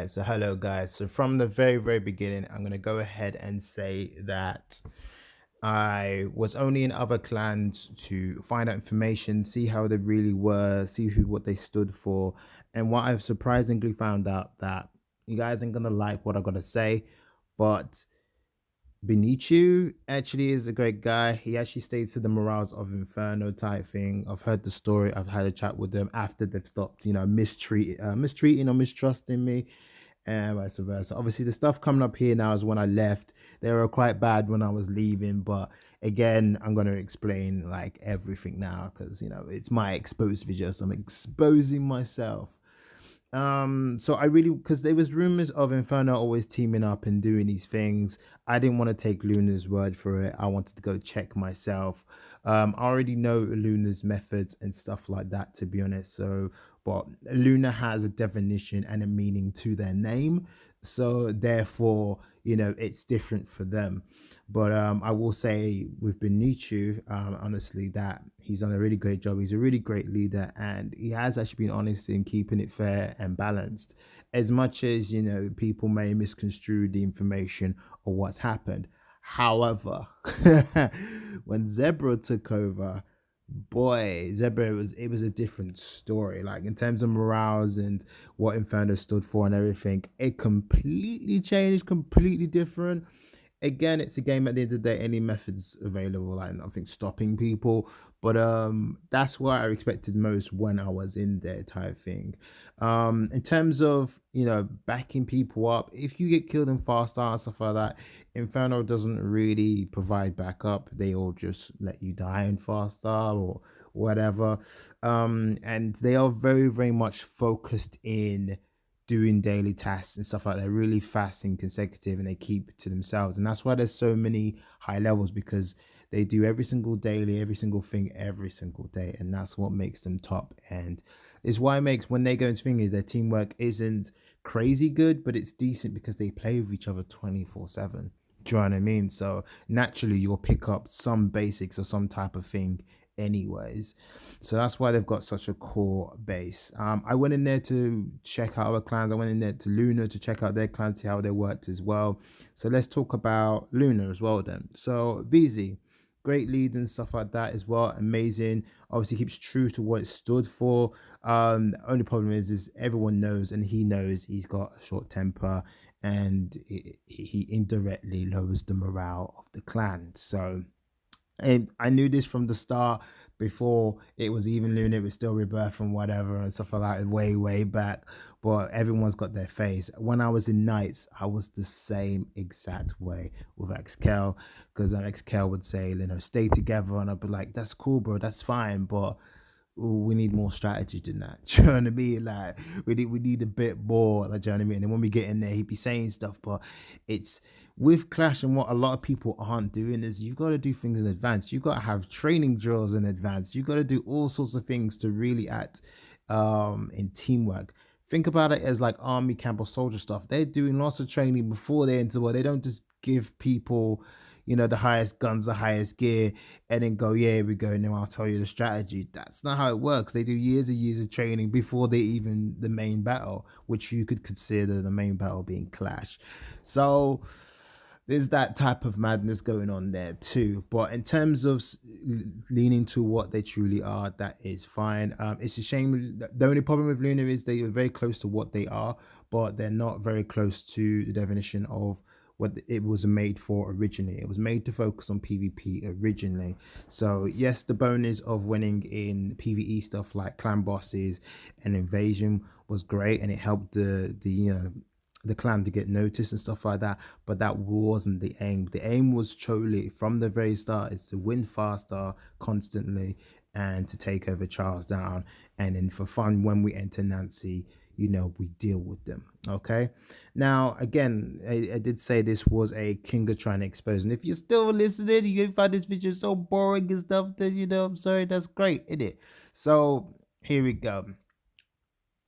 right, so hello guys. So from the very beginning, I'm gonna go ahead and say that I was only in other clans to find out information, see how they really were, see what they stood for, and what I've surprisingly found out that you guys ain't gonna like what I gotta say, but Benicio actually is a great guy. He actually stays to the morals of Inferno type thing. I've heard the story. I've had a chat with them after they've stopped, mistreating or mistrusting me, and vice versa. Obviously, the stuff coming up here now is when I left. They were quite bad when I was leaving, but again, I'm going to explain like everything now because it's my exposed video, so I'm exposing myself. So I really, because there was rumors of Inferno always teaming up and doing these things. I didn't want to take Luna's word for it. I wanted to go check myself. I already know Luna's methods and stuff like that, to be honest. So but Luna has a definition and a meaning to their name, so therefore it's different for them. But I will say with Benicio, honestly, that he's done a really great job. He's a really great leader, and he has actually been honest in keeping it fair and balanced. As much as people may misconstrue the information or what's happened. However, when Zebra took over, boy, Zebra, it was a different story. Like in terms of morals and what Inferno stood for and everything, it completely changed, completely different. Again, it's a game at the end of the day, any methods available, like I think stopping people. But that's what I expected most when I was in there type thing. In terms of backing people up, if you get killed in fast and stuff like that, Inferno doesn't really provide backup. They all just let you die in fast or whatever. And they are very much focused in doing daily tasks and stuff like that, really fast and consecutive, and they keep it to themselves. And that's why there's so many high levels, because they do every single daily, every single thing, every single day, and that's what makes them top. And is why it makes, when they go into things, their teamwork isn't crazy good, but it's decent because they play with each other 24/7. Do you know what I mean? So naturally you'll pick up some basics or some type of thing anyways. So that's why they've got such a core base. I went in there to check out our clans. I went in there to Luna to check out their clans, see how they worked as well. So let's talk about Luna as well then. So VZ, great lead and stuff like that as well. Amazing. Obviously keeps true to what it stood for. The only problem is everyone knows, and he knows, he's got a short temper, and he indirectly lowers the morale of the clan. So, and I knew this from the start, before it was even Luna, it was still Rebirth and whatever and stuff like that, way back. But everyone's got their phase. When I was in Knights, I was the same exact way with XKL, because XKL would say, stay together, and I'd be like, that's cool, bro, that's fine, but we need more strategy than that. Do you know what I mean? Like we need a bit more. Like, do you know what I mean? And when we get in there, he'd be saying stuff, but it's with Clash, and what a lot of people aren't doing is you've got to do things in advance. You've got to have training drills in advance. You've got to do all sorts of things to really act in teamwork. Think about it as like army camp or soldier stuff. They're doing lots of training before they enter war. They don't just give people the highest guns, the highest gear, and then go, yeah, here we go, now I'll tell you the strategy. That's not how it works. They do years and years of training before they even the main battle, which you could consider the main battle being Clash. So there's that type of madness going on there too. But in terms of leaning to what they truly are, that is fine. It's a shame. The only problem with Luna is they are very close to what they are, but they're not very close to the definition of what it was made for originally. It was made to focus on PvP originally. So yes, the bonus of winning in PvE stuff like clan bosses and invasion was great, and it helped the clan to get noticed and stuff like that, but that wasn't the aim. The aim was truly from the very start is to win faster constantly and to take over Charles down, and then for fun, when we enter Nancy, we deal with them. Okay, now again, I did say this was a Kingoftryinit expose, and if you're still listening, you find this video so boring and stuff, then I'm sorry, that's great, isn't it? So here we go.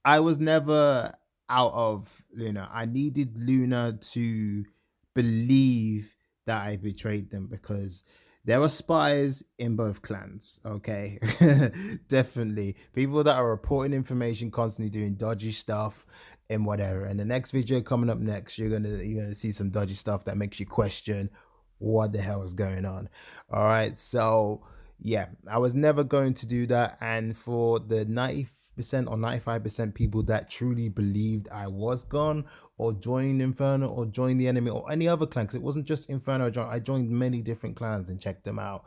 I was never out of Luna. I needed Luna to believe that I betrayed them, because there were spies in both clans, okay? Definitely. People that are reporting information, constantly doing dodgy stuff. and whatever. And the next video coming up next, you're gonna see some dodgy stuff that makes you question what the hell is going on. All right, so yeah, I was never going to do that. And for the 90% or 95% people that truly believed I was gone or joined Inferno or joined the enemy or any other clan, because it wasn't just Inferno, I joined many different clans and checked them out.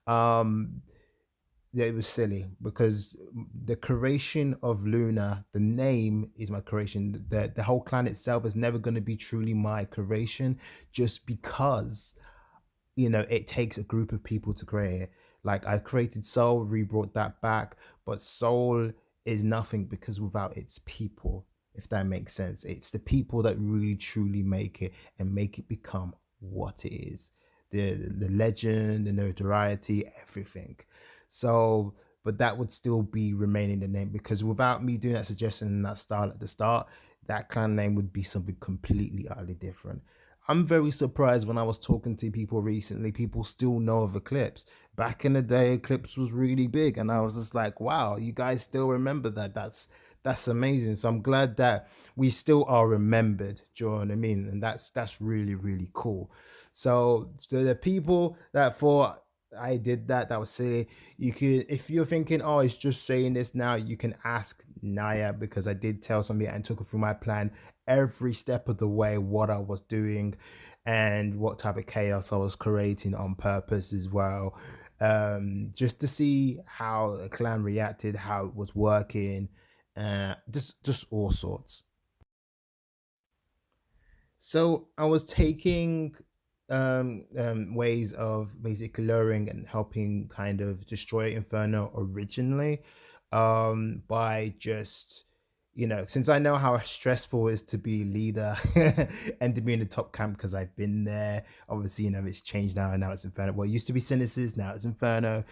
Um, yeah, it was silly because the creation of Luna, the name is my creation. The whole clan itself is never going to be truly my creation, just because it takes a group of people to create it. Like I created Soul, re-brought that back, but Soul is nothing because without its people, if that makes sense. It's the people that really truly make it and make it become what it is. The legend, the notoriety, everything. So, but that would still be remaining the name because without me doing that suggestion and that style at the start, that clan name would be something completely utterly different. I'm very surprised when I was talking to people recently, people still know of Eclipse. Back in the day, Eclipse was really big, and I was just like, wow, you guys still remember that. That's amazing. So I'm glad that we still are remembered. Do you know what I mean? And that's really, really cool. So the people that thought I did that, that was silly. You could, if you're thinking, oh, it's just saying this now, you can ask Naya because I did tell somebody and took her through my plan every step of the way, what I was doing and what type of chaos I was creating on purpose as well. Just to see how the clan reacted, how it was working, just all sorts. So I was taking ways of basically luring and helping kind of destroy Inferno originally, by just since I know how stressful it is to be leader and to be in the top camp because I've been there. Obviously, it's changed now and now it's Inferno. Well, it used to be Synesis, now it's Inferno.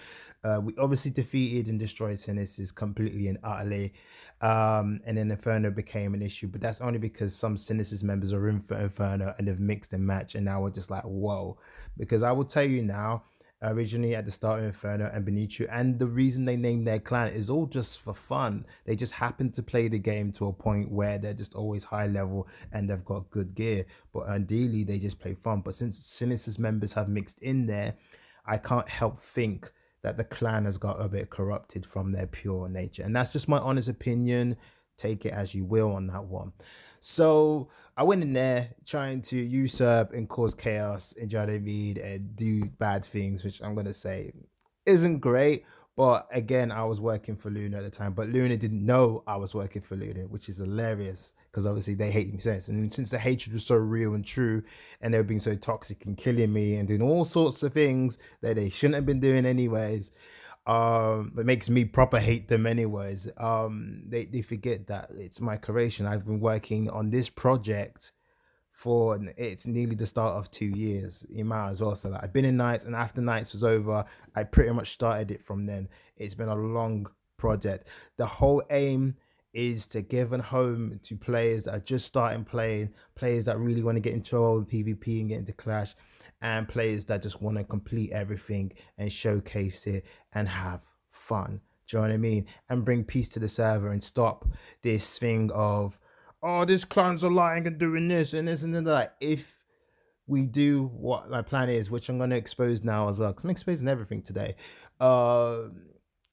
We obviously defeated and destroyed Synesis completely and utterly. And then Inferno became an issue, but that's only because some Synesis members are in for Inferno and they've mixed and matched, and now we're just like, whoa. Because I will tell you now, originally at the start of Inferno and Benicio, and the reason they named their clan is all just for fun. They just happen to play the game to a point where they're just always high level and they've got good gear. But ideally, they just play fun. But since Synesis members have mixed in there, I can't help think that the clan has got a bit corrupted from their pure nature. And that's just my honest opinion. Take it as you will on that one. So I went in there trying to usurp and cause chaos and try to read and do bad things, which I'm gonna say isn't great. But again, I was working for Luna at the time, but Luna didn't know I was working for Luna, which is hilarious because obviously they hate me since. And since the hatred was so real and true, and they were being so toxic and killing me and doing all sorts of things that they shouldn't have been doing anyways, it makes me proper hate them anyways. They forget that it's my creation. I've been working on this project for it's nearly the start of 2 years. You might as well say that. I've been in Nights, and after Nights was over, I pretty much started it from then. It's been a long project. The whole aim is to give a home to players that are just starting playing, players that really want to get into all the PvP and get into Clash, and players that just want to complete everything and showcase it and have fun. Do you know what I mean? And bring peace to the server and stop this thing of, oh, these clans are lying and doing this and this and that. If we do what my plan is, which I'm going to expose now as well, because I'm exposing everything today. Uh,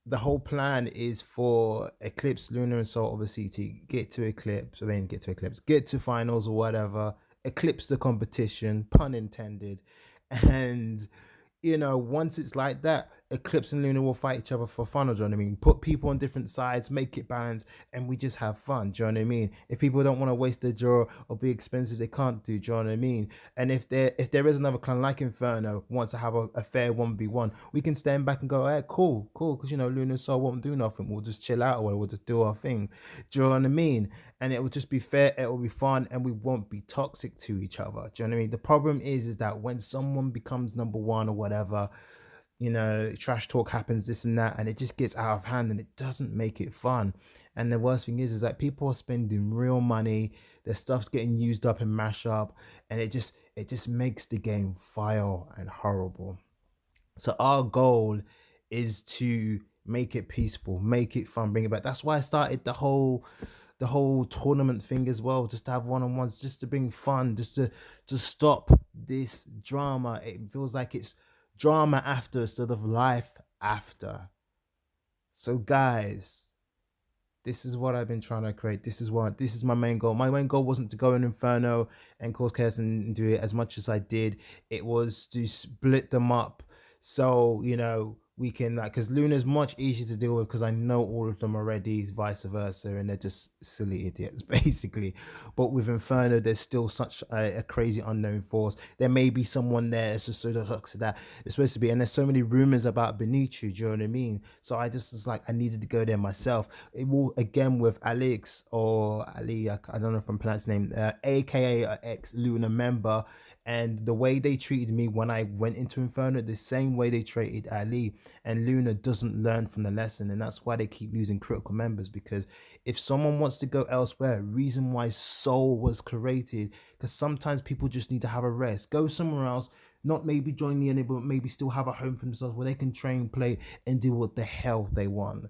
the whole plan is for Eclipse, Lunar, and Soul, obviously, to get to Eclipse. I mean, get to finals or whatever. Eclipse the competition, pun intended, and once it's like that, Eclipse and Luna will fight each other for fun. Do you know what I mean? Put people on different sides, make it balanced, and we just have fun. Do you know what I mean? If people don't want to waste their draw or be expensive, they can't do. Do you know what I mean? And if there is another clan like Inferno wants to have a fair 1v1, we can stand back and go, hey, cool, because Luna and Soul won't do nothing. We'll just chill out or we'll just do our thing. Do you know what I mean? And it will just be fair, it will be fun, and we won't be toxic to each other. Do you know what I mean? The problem is that when someone becomes number one or whatever, trash talk happens, this and that, and it just gets out of hand and it doesn't make it fun. And the worst thing is that people are spending real money, their stuff's getting used up and mashed up, and it just makes the game vile and horrible. So our goal is to make it peaceful, make it fun, bring it back. That's why I started the whole the whole tournament thing as well, just to have one-on-ones, just to bring fun, just to stop this drama. It feels like it's drama after instead of life after. So guys, this is what I've been trying to create. This is my main goal. My main goal wasn't to go in Inferno and cause chaos and do it as much as I did. It was to split them up, so we can, like, because Luna's much easier to deal with because I know all of them already, vice versa, and they're just silly idiots basically. But with Inferno, there's still such a crazy unknown force. There may be someone there that's just sort of hooks that it's supposed to be, and there's so many rumors about Benicio. Do you know what I mean? So I just was like, I needed to go there myself. It will, again, with Alex or Ali, I don't know if I'm pronouncing his name, aka ex Luna member, and the way they treated me when I went into Inferno, the same way they treated Ali. And Luna doesn't learn from the lesson, and that's why they keep losing critical members. Because if someone wants to go elsewhere, reason why Soul was created, because sometimes people just need to have a rest, go somewhere else, not maybe join the enemy, but maybe still have a home for themselves where they can train, play, and do what the hell they want.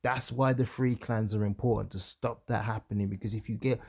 That's why the free clans are important, to stop that happening. Because if you get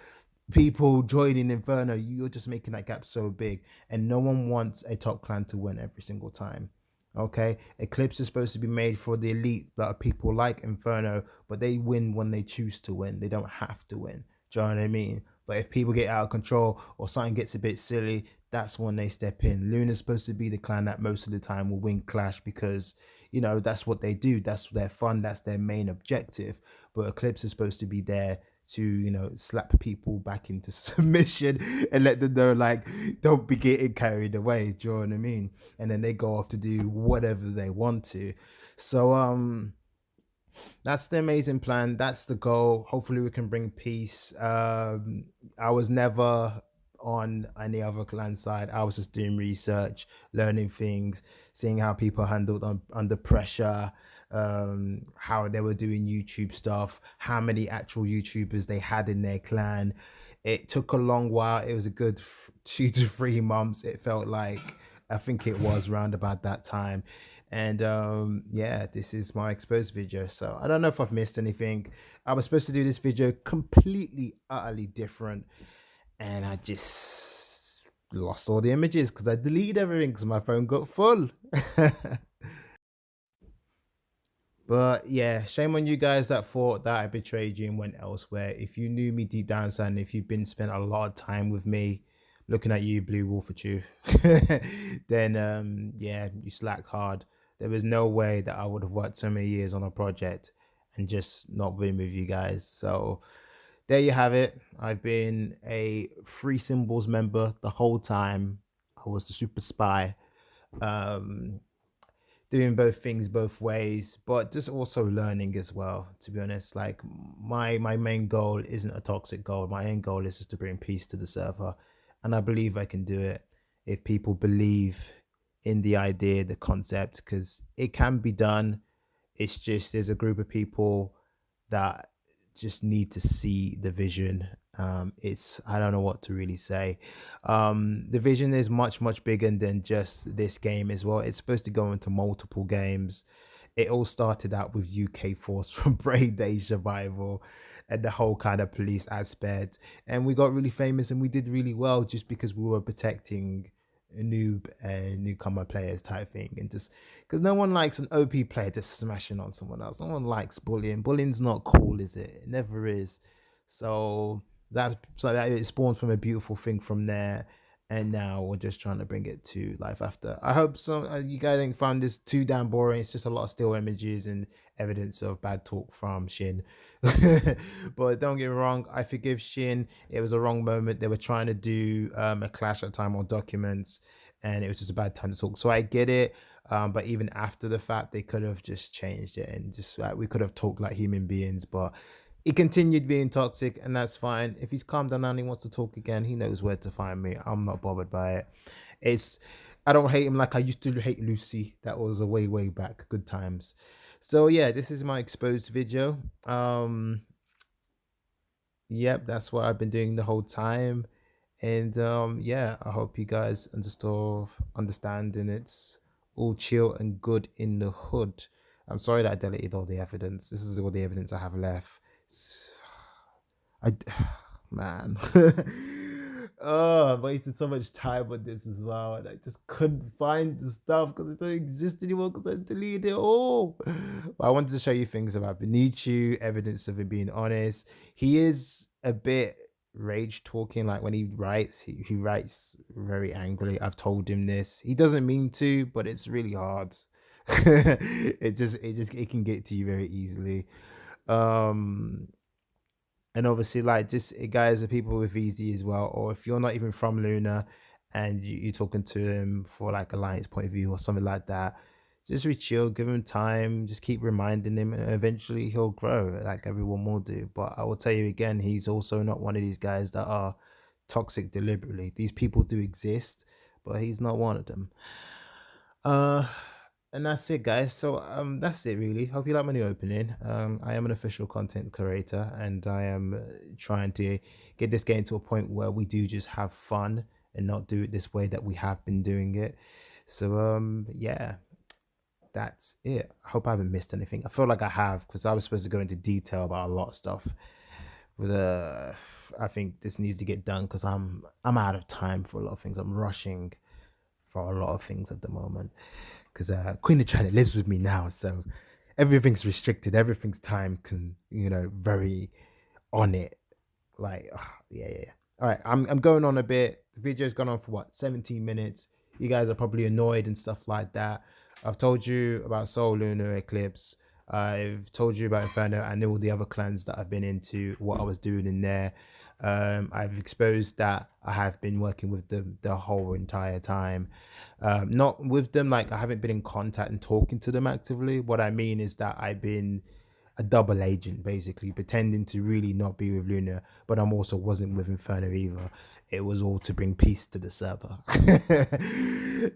people joining Inferno, you're just making that gap so big, and no one wants a top clan to win every single time. Okay, Eclipse is supposed to be made for the elite that are people like Inferno, but they win when they choose to win. They don't have to win. Do you know what I mean? But if people get out of control or something gets a bit silly, that's when they step in. Luna's supposed to be the clan that most of the time will win Clash, because that's what they do. That's their fun. That's their main objective. But Eclipse is supposed to be there to slap people back into submission and let them know, like, don't be getting carried away. Do you know what I mean? And then they go off to do whatever they want to. So that's the amazing plan. That's the goal. Hopefully we can bring peace. I was never on any other clan side. I was just doing research, learning things, seeing how people handled under pressure, how they were doing YouTube stuff, how many actual YouTubers they had in their clan. It took a long while. It was a good 2 to 3 months. It felt like, I think it was around about that time. And yeah, this is my exposed video. So I don't know if I've missed anything. I was supposed to do this video completely utterly different, and I just lost all the images because I deleted everything because my phone got full. But yeah, shame on you guys that thought that I betrayed you and went elsewhere. If you knew me deep down inside, and if you've been spent a lot of time with me, looking at you, Blue Wolf at you, then yeah, you slacked hard. There was no way that I would have worked so many years on a project and just not been with you guys. So there you have it. I've been a Free Symbols member the whole time. I was the super spy. Um, Doing both things both ways, but just also learning as well, to be honest. Like, my main goal isn't a toxic goal. My end goal is just to bring peace to the server, and I believe I can do it if people believe in the idea, the concept, because it can be done. It's just there's a group of people that just need to see the vision. It's, I don't know what to really say. The vision is much bigger than just this game as well. It's supposed to go into multiple games. It all started out with UK Force from Brain Day Survival and the whole kind of police aspect, and we got really famous and we did really well just because we were protecting noob and newcomer players type thing. And just because no one likes an OP player just smashing on someone else. No one likes bullying. Bullying's not cool, is it? It never is. So that it spawns from a beautiful thing from there. And now we're just trying to bring it to life after. I hope you guys didn't find this too damn boring. It's just a lot of still images and evidence of bad talk from Shin. But don't get me wrong, I forgive Shin. It was a wrong moment. They were trying to do a clash at time on documents, and it was just a bad time to talk. So I get it. But even after the fact, they could have just changed it and just like we could have talked like human beings. But he continued being toxic, and that's fine. If he's calmed down and he wants to talk again, he knows where to find me. I'm not bothered by it. It's I don't hate him like I used to hate Lucy. That was a way back, good times. So yeah, this is my exposed video. Yep, that's what I've been doing the whole time. And yeah, I hope you guys understand, and it's all chill and good in the hood. I'm sorry that I deleted all the evidence. This is all the evidence I have left. I man. Oh, I wasted so much time on this as well, and I just couldn't find the stuff because it don't exist anymore because I deleted it all. But I wanted to show you things about Benicio, evidence of him being honest. He is a bit rage talking, like when he writes, he writes very angrily. I've told him this. He doesn't mean to, but it's really hard. It can get to you very easily. Um and obviously, like, just guys are people with easy as well, or if you're not even from Luna and you're talking to him for like alliance point of view or something like that, just be chill, give him time, just keep reminding him, and eventually he'll grow like everyone will do. But I will tell you again, he's also not one of these guys that are toxic deliberately. These people do exist, but he's not one of them. uh and that's it, guys. So that's it really. Hope you like my new opening. I am an official content creator, and I am trying to get this game to a point where we do just have fun and not do it this way that we have been doing it. So yeah, that's it. I hope I haven't missed anything. I feel like I have, because I was supposed to go into detail about a lot of stuff. With I think this needs to get done because I'm out of time for a lot of things. I'm rushing for a lot of things at the moment because Queen of China lives with me now, so everything's restricted, everything's time very on it. Like, yeah, yeah, yeah. All right, I'm going on a bit. The video's gone on for what, 17 minutes. You guys are probably annoyed and stuff like that. I've told you about Soul Lunar Eclipse. I've told you about Inferno and all the other clans that I've been into, what I was doing in there. I've exposed that I have been working with them the whole entire time. Not with them, like I haven't been in contact and talking to them actively. What I mean is that I've been a double agent, basically pretending to really not be with Luna, but I'm also wasn't with Inferno either. It was all to bring peace to the server.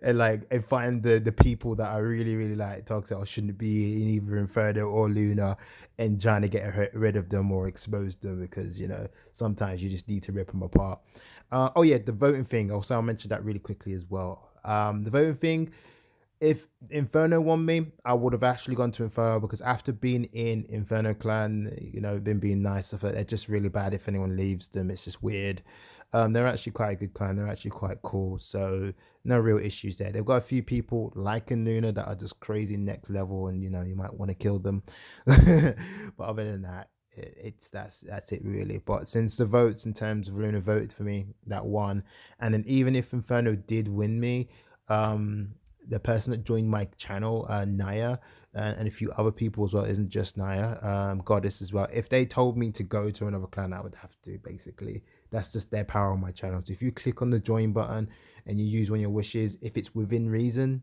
And like, and find the people that I really like toxic or shouldn't be in either Inferno or Luna, and trying to get rid of them or expose them, because sometimes you just need to rip them apart. Oh yeah, the voting thing. Also, I'll mention that really quickly as well. The voting thing, if Inferno won me, I would have actually gone to Inferno, because after being in Inferno clan, them being nice, I thought they're just really bad if anyone leaves them. It's just weird. They're actually quite a good clan. They're actually quite cool. So no real issues there. They've got a few people like in Luna that are just crazy next level, and you might want to kill them. But other than that, it's that's it really. But since the votes in terms of Luna voted for me, that won. And then even if Inferno did win me, the person that joined my channel, Naya, and a few other people as well, isn't just Naya, Goddess as well. If they told me to go to another clan, I would have to, basically. That's just their power on my channel. So if you click on the join button and you use one of your wishes, if it's within reason,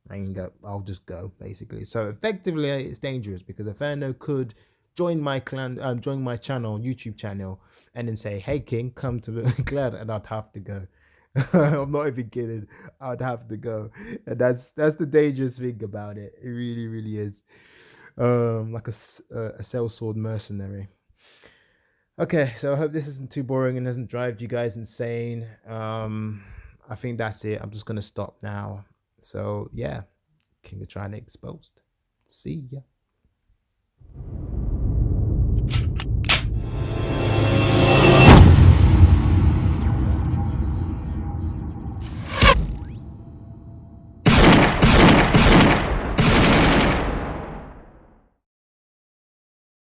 I can go. I'll just go, basically. So effectively, it's dangerous, because Inferno could join my clan, join my channel, YouTube channel, and then say, "Hey King, come to the clan," and I'd have to go. I'm not even kidding. I'd have to go, and that's the dangerous thing about it. It really, really is. Like a sellsword mercenary. Okay, so I hope this isn't too boring and doesn't drive you guys insane. I think that's it. I'm just gonna stop now. So yeah, Kingoftryinit exposed. See ya.